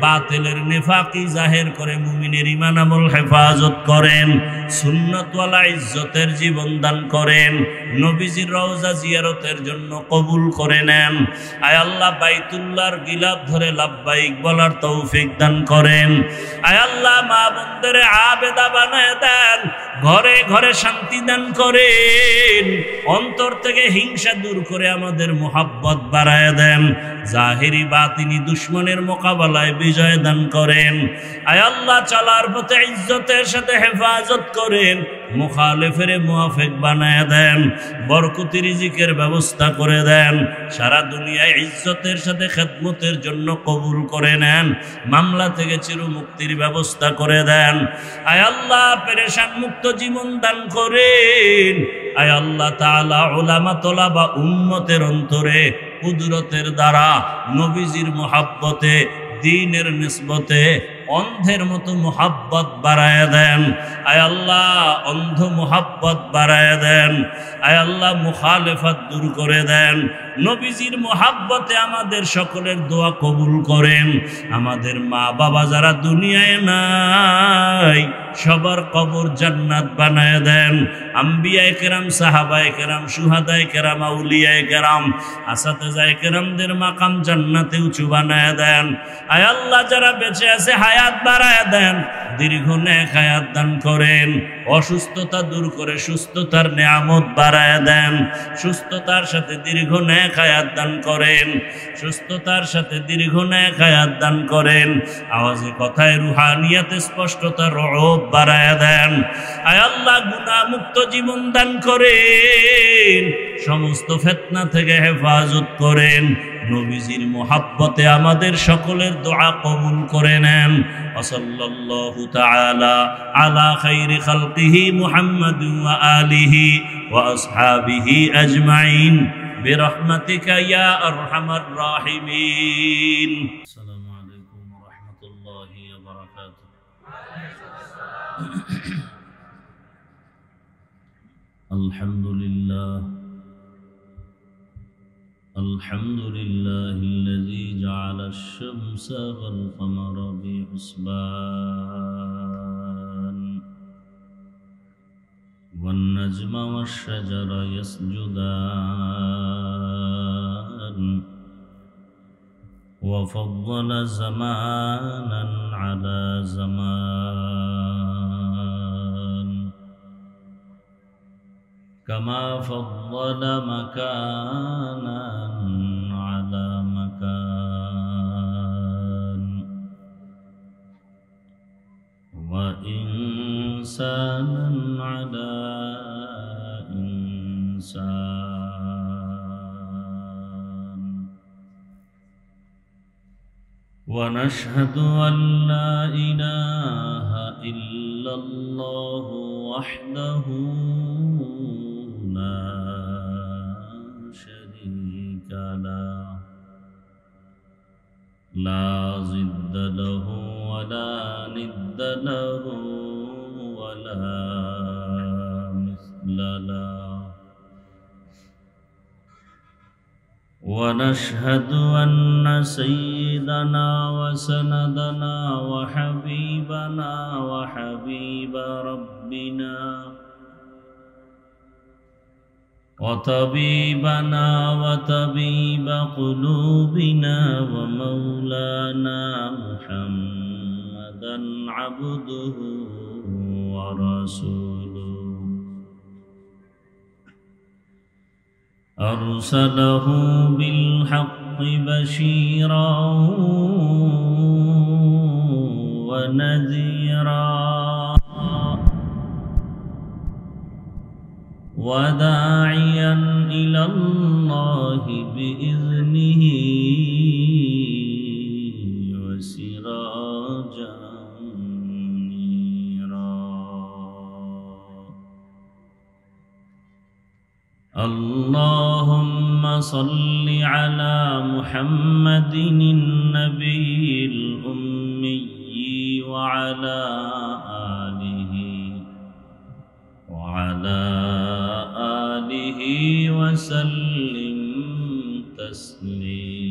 বাতিলের নেফাকি জাহের করে মুমিনের ঈমান আমল হেফাজত করেন, সুন্নতওয়ালা ইজ্জতের জীবন দান করেন, নবীজির রওজা জিয়ারতের জন্য কবুল করে নেন। আয় আল্লাহ, বাইতুল্লাহর গিলাফ ধরে লাব্বাইক বলার তৌফিক দান করেন। আয় আল্লাহ, মা বোনদের আবেদা বানায় দেন, ঘরে ঘরে শান্তি দান করেন, অন্তর থেকে হিংসা দূর করে আমাদের মুহাব্বত বাড়ায় দেন, জাহিরি বাতিনি দুশ্মনের মোকাবেলায় বিজয় দান করেন। আয় আল্লাহ, চলার পথে ইজ্জতের সাথে হেফাজত করেন, মুখালেফের মুআফিক বানায় দেন, বরকতি রিজিকের ব্যবস্থা করে দেন, সারা দুনিয়ায় ইজ্জতের সাথে খেদমতের জন্য কবুল করে নেন, মামলা থেকে চিরমুক্তির ব্যবস্থা করে দেন। আয় আল্লাহ, পেরেশান মুক্ত জীবন দান করেন। আয় আল্লাহ তাআলা, উলামা তোলাবা উম্মতের অন্তরে কুদরতের দ্বারা নবীজির মুহাব্বতে, দ্বীনের নিসবতে অন্ধের মতো মুহাব্বত বাড়ায় দেন। আয় আল্লাহ, অন্ধ মুহাব্বত বাড়ায় দেন। আয় আল্লাহ, মুখালেফাত দূর করে দেন। নবীজির মুহাব্বতে আমাদের সকলের দোয়া কবুল করেন। আমাদের মা বাবা যারা দুনিয়ায় নাই, সবার কবর জান্নাত বানায় দেন। আম্বিয়ায়ে কেরাম, সাহাবায়ে কেরাম, শুহাদায়ে কেরাম, আউলিয়ায়ে কেরাম, আসাতেজায়ে কেরামদের মাকাম জান্নাতে উঁচু বানায় দেন। আয় আল্লাহ, যারা বেঁচে আছে হায়াত বাড়ায় দেন, দীর্ঘ নেক হায়াত দান করেন, অসুস্থতা দূর করে সুস্থতার নেয়ামত বাড়ায় দেন, সুস্থতার সাথে দীর্ঘ নেক হায়াত দান করেন, সুস্থতার সাথে দীর্ঘ নেক হায়াত দান করেন। আওয়াজে কথায় রুহানিয়াতে স্পষ্টতা রব বাড়ায় দেন। আয় আল্লাহ, গুনাহ মুক্ত জীবন দান করেন, সমস্ত ফিতনা থেকে হেফাজত করেন। নবীজির মুহাব্বতে আমাদের সকলের দোয়া কবুল করে নেন। সাল্লাল্লাহু তাআলা আলা খাইরি খালকিহি মুহাম্মাদিন ওয়া আলিহি ওয়া আসহাবিহি আজমাইন বিরহমাতিকা ইয়া আরহামার রাহিমিন। আসসালামু আলাইকুম ওয়া রাহমাতুল্লাহি ওয়া বারাকাতুহু। আলহামদুলিল্লাহ الحمد لله الذي جعل الشمس والقمر بحسبان والنجم والشجر يسجدان وفضل زمانا على زمان كما فضل مكانا على مكان وإنسانا على إنسان ونشهد أن لا إله إلا الله وحده لا شريك له لا ضد له ولا ند له ولا مثل له ونشهد أن سيدنا وسندنا وحبيبنا وحبيب ربنا وطبيبنا وطبيب قلوبنا ومولانا محمدا عبده ورسوله أرسله بالحق بشيرا ونذيرا وداعيا إلى الله بإذنه وسراجا منيرا. اللهم صل على محمد النبي الأمي وعلى آله وسلم تسليما.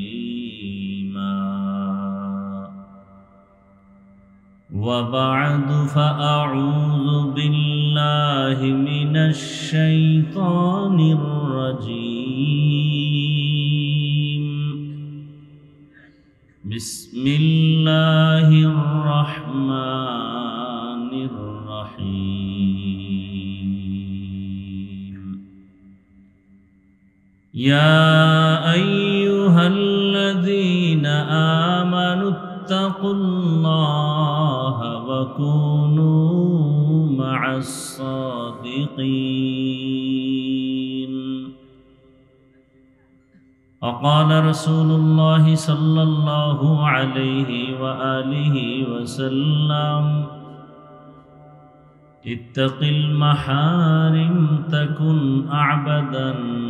وبعد، فأعوذ بالله من الشيطان الرجيم. بسم الله الرحمن الرحيم. يا أيها الذين آمنوا اتقوا الله وكونوا مع الصادقين. وقال رسول الله صلى الله عليه وآله وسلم: اتق المحارم تكن أعبد الناس.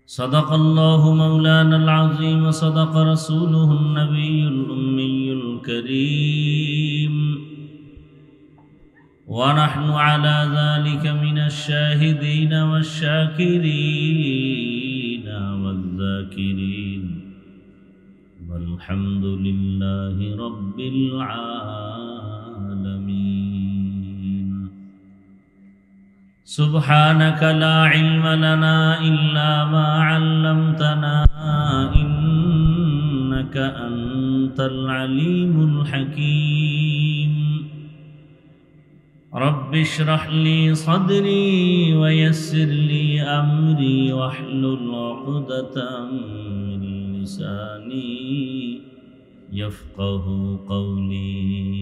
صدق الله مولانا العظيم وصدق رسوله النبي الأمي الكريم، ونحن على ذلك من الشاهدين والشاكرين والذاكرين، والحمد لله رب العالمين. سبحانك لا علم لنا إلا ما علمتنا إنك أنت العليم الحكيم. رب اشرح لي صدري ويسر لي أمري واحلل عقدة من لساني يفقه قولي.